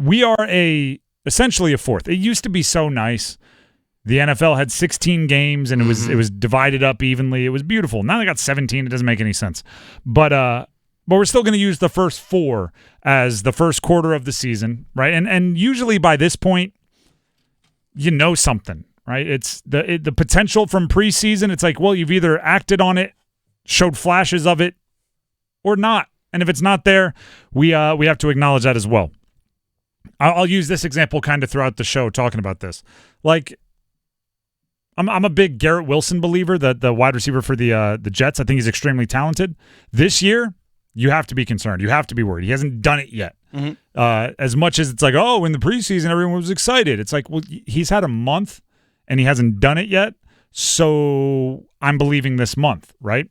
we are essentially a fourth. It used to be so nice. The NFL had 16 games and it was divided up evenly. It was beautiful. Now they got 17. It doesn't make any sense. But we're still going to use the first 4 as the first quarter of the season, right? And usually by this point, you know something, right? It's the potential from preseason. It's like, well, you've either acted on it, showed flashes of it, or not. And if it's not there, we have to acknowledge that as well. I'll use this example kind of throughout the show talking about this. Like, I'm a big Garrett Wilson believer, the wide receiver for the Jets. I think he's extremely talented. This year, you have to be concerned. You have to be worried. He hasn't done it yet. As much as it's like, oh, in the preseason, everyone was excited. It's like, well, he's had a month, and he hasn't done it yet, so I'm believing this month, right?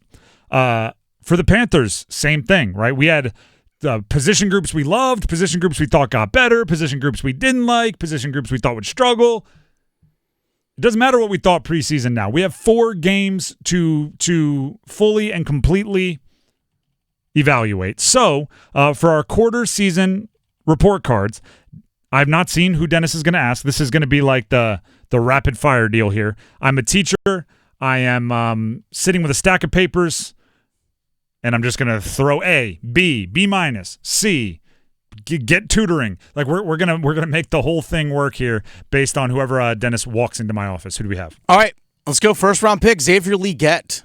For the Panthers, same thing, right? We had the position groups we loved, position groups we thought got better, position groups we didn't like, position groups we thought would struggle. It doesn't matter what we thought preseason now. We have 4 games to fully and completely evaluate. So, for our quarter season report cards, I've not seen who Dennis is going to ask. This is going to be like the rapid fire deal here. I'm a teacher. I am sitting with a stack of papers, and I'm just going to throw A, B, B minus, C. Get tutoring. Like we're gonna make the whole thing work here based on whoever Dennis walks into my office. Who do we have? All right, let's go. First round pick, Xavier Legette.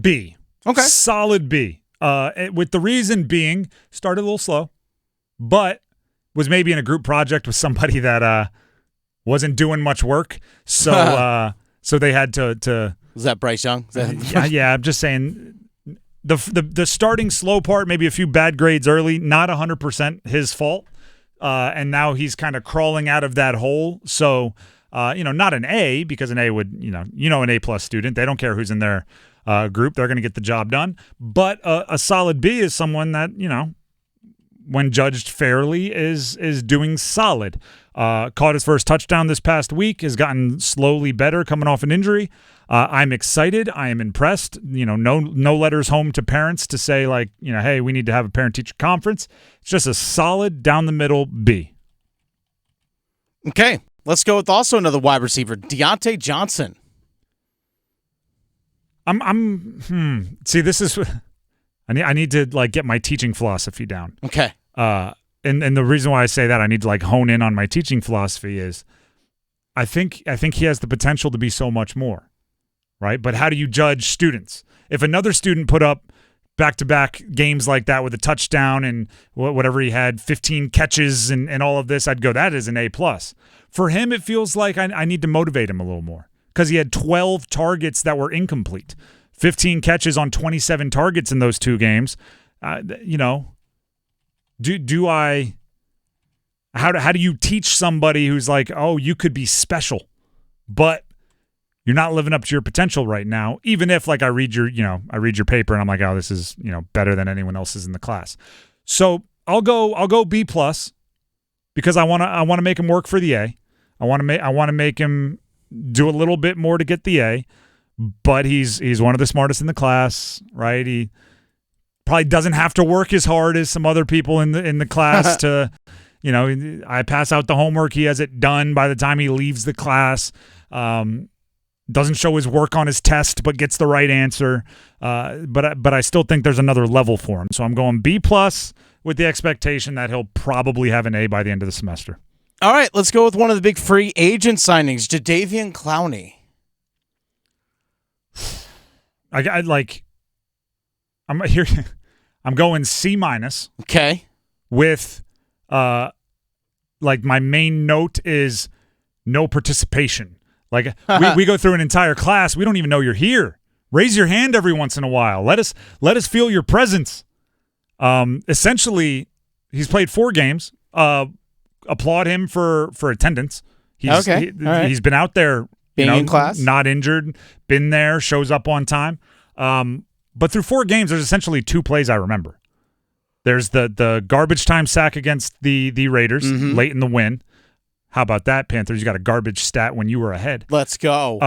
B. Okay. Solid B. With the reason being, started a little slow, but was maybe in a group project with somebody that wasn't doing much work. So so they had to. Was that Bryce Young? Yeah. I'm just saying. The starting slow part, maybe a few bad grades early, not 100% his fault. And now he's kind of crawling out of that hole. So, not an A, because an A would, an A+ student. They don't care who's in their group. They're going to get the job done. But a solid B is someone that, when judged fairly, is doing solid. Caught his first touchdown this past week, has gotten slowly better coming off an injury. I'm excited. I am impressed. No letters home to parents to say like, hey, we need to have a parent-teacher conference. It's just a solid down-the-middle B. Okay, let's go with also another wide receiver, Diontae Johnson. See, this is I need to like get my teaching philosophy down. Okay. And the reason why I say that I need to like hone in on my teaching philosophy is I think he has the potential to be so much more. Right? But how do you judge students? If another student put up back-to-back games like that with a touchdown and whatever he had, 15 catches and all of this, I'd go, that is an A+. For him, it feels like I need to motivate him a little more because he had 12 targets that were incomplete, 15 catches on 27 targets in those 2 games. How do you teach somebody who's like, oh, you could be special, but you're not living up to your potential right now, even if like I read your paper and I'm like, oh, this is, better than anyone else's in the class. So I'll go B+ because I want to make him work for the A. I want to make him do a little bit more to get the A, but he's one of the smartest in the class, right? He probably doesn't have to work as hard as some other people in the class to, I pass out the homework, he has it done by the time he leaves the class. Doesn't show his work on his test, but gets the right answer. But I still think there's another level for him. So I'm going B+ with the expectation that he'll probably have an A by the end of the semester. All right, let's go with one of the big free agent signings, Jadaveon Clowney. I'm here. I'm going C-. Okay. With my main note is no participation. Like we go through an entire class, we don't even know you're here. Raise your hand every once in a while. Let us feel your presence. Essentially, he's played 4 games. Applaud him for attendance. He's been out there, being in class, not injured, been there, shows up on time. But through 4 games, there's essentially 2 plays I remember. There's the garbage time sack against the Raiders late in the win. How about that, Panthers? You got a garbage stat when you were ahead. Let's go.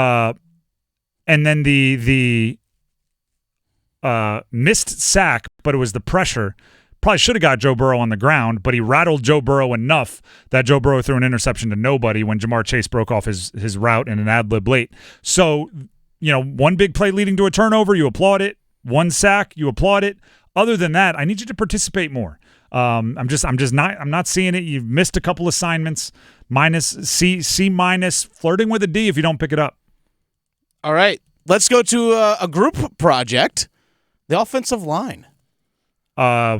And then the missed sack, but it was the pressure Probably should have got Joe Burrow on the ground, but he rattled Joe Burrow enough that Joe Burrow threw an interception to nobody when Jamar Chase broke off his route in an ad-lib late. So, one big play leading to a turnover, you applaud it. One sack, you applaud it. Other than that, I need you to participate more. I'm not seeing it. You've missed a couple assignments. C minus, flirting with a D if you don't pick it up. All right, let's go to a group project. The offensive line. A+.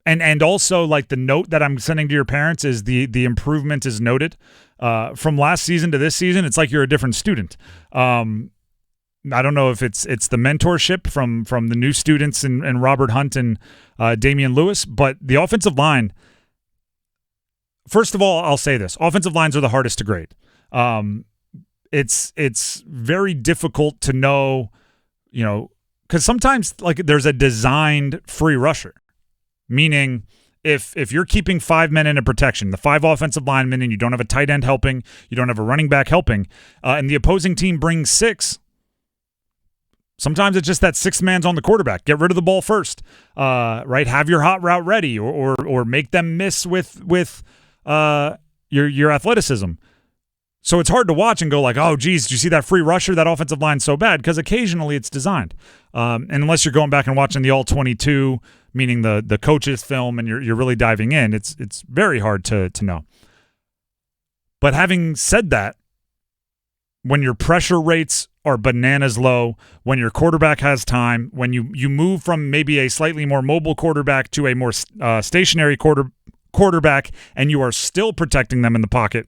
And also, like, the note that I'm sending to your parents is the improvement is noted. From last season to this season, it's like you're a different student. I don't know if it's the mentorship from the new students and Robert Hunt and Damian Lewis, but the offensive line, first of all, I'll say this. Offensive lines are the hardest to grade. It's very difficult to know, because sometimes, like, there's a designed free rusher, meaning if you're keeping 5 men in a protection, the 5 offensive linemen, and you don't have a tight end helping, you don't have a running back helping, and the opposing team brings 6, sometimes it's just that 6th man's on the quarterback. Get rid of the ball first, right? Have your hot route ready, or make them miss with your athleticism. So it's hard to watch and go like, oh, geez, did you see that free rusher? That offensive line's so bad, because occasionally it's designed. And unless you're going back and watching the All-22, meaning the coach's film, and you're really diving in, it's very hard to know. But having said that, when your pressure rates are bananas low, when your quarterback has time, when you move from maybe a slightly more mobile quarterback to a more stationary quarterback, and you are still protecting them in the pocket,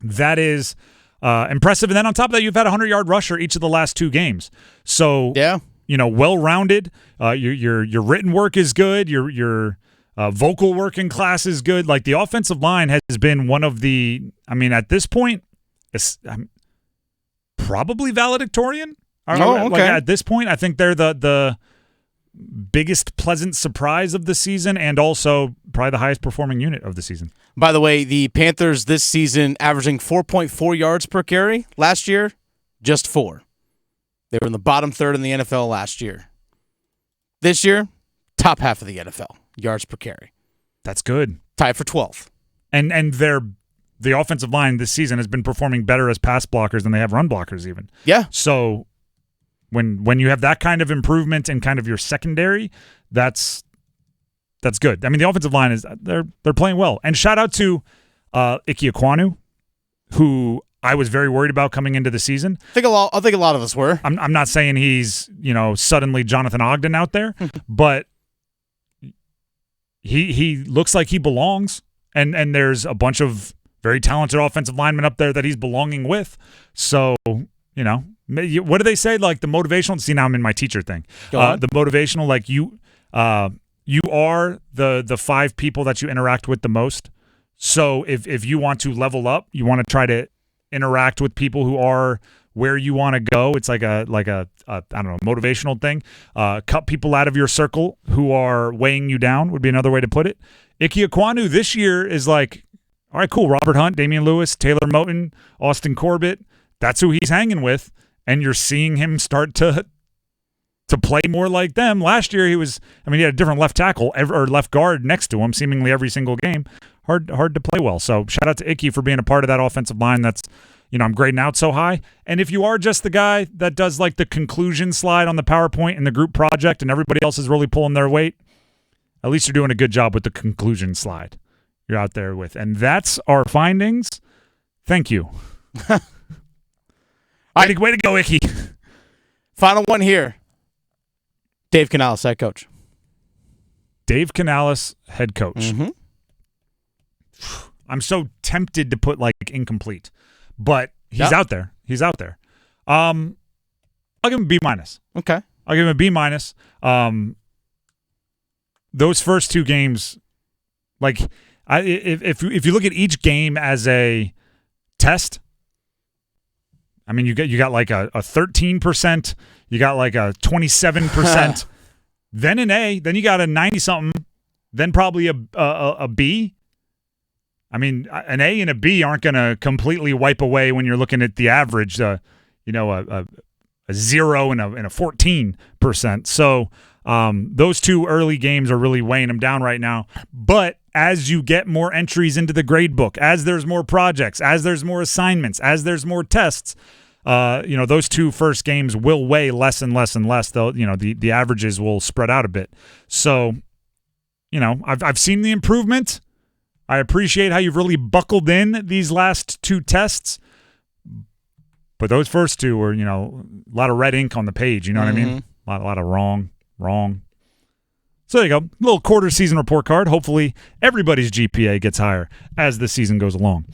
that is impressive. And then on top of that, you've had a 100-yard rusher each of the last 2 games. So, yeah, well-rounded. Your written work is good. Your vocal work in class is good. Like, the offensive line has been one of the, at this point, probably valedictorian. Okay. Like, at this point, I think they're the biggest pleasant surprise of the season, and also probably the highest performing unit of the season. By the way, the Panthers this season averaging 4.4 yards per carry. Last year, just 4. They were in the bottom third in the NFL last year. This year, top half of the NFL, yards per carry. That's good. Tied for 12th. And the offensive line this season has been performing better as pass blockers than they have run blockers even. Yeah. So when you have that kind of improvement in kind of your secondary, that's good. The offensive line is they're playing well. And shout out to Ike Ekwonu, who I was very worried about coming into the season. I think a lot of us were. I'm not saying he's suddenly Jonathan Ogden out there, but he looks like he belongs. And there's a bunch of very talented offensive linemen up there that he's belonging with. So what do they say? Like, the motivational. See, now I'm in my teacher thing. The motivational, like, you are the 5 people that you interact with the most. So if you want to level up, you want to try to interact with people who are where you want to go. It's like a I don't know, motivational thing. Cut people out of your circle who are weighing you down would be another way to put it. Ike Ekwonu this year is like, all right, cool. Robert Hunt, Damian Lewis, Taylor Moton, Austin Corbett. That's who he's hanging with, and you're seeing him start to play more like them. Last year he had a different left tackle or left guard next to him seemingly every single game. Hard to play well. So shout out to Icky for being a part of that offensive line that's, I'm grading out so high. And if you are just the guy that does like the conclusion slide on the PowerPoint in the group project and everybody else is really pulling their weight, at least you're doing a good job with the conclusion slide you're out there with. And that's our findings. Thank you. Way to go, Icky. Final one here. Dave Canales, head coach. Dave Canales, head coach. Mm-hmm. I'm so tempted to put like incomplete, but he's out there. He's out there. I'll give him a B-. Okay. I'll give him a B-. Those first 2 games, like, if you look at each game as a test, you got like a 13%, you got like a 27%, then an A, then you got a 90-something, then probably a B. An A and a B aren't going to completely wipe away when you're looking at the average. A 0 and a 14%. So those two early games are really weighing them down right now. But as you get more entries into the grade book, as there's more projects, as there's more assignments, as there's more tests, those two first games will weigh less and less and less. Though the averages will spread out a bit. So I've seen the improvement. I appreciate how you've really buckled in these last two tests. But those first two were, a lot of red ink on the page. You know what I mean? A lot of wrong. So there you go. Little quarter season report card. Hopefully everybody's GPA gets higher as the season goes along.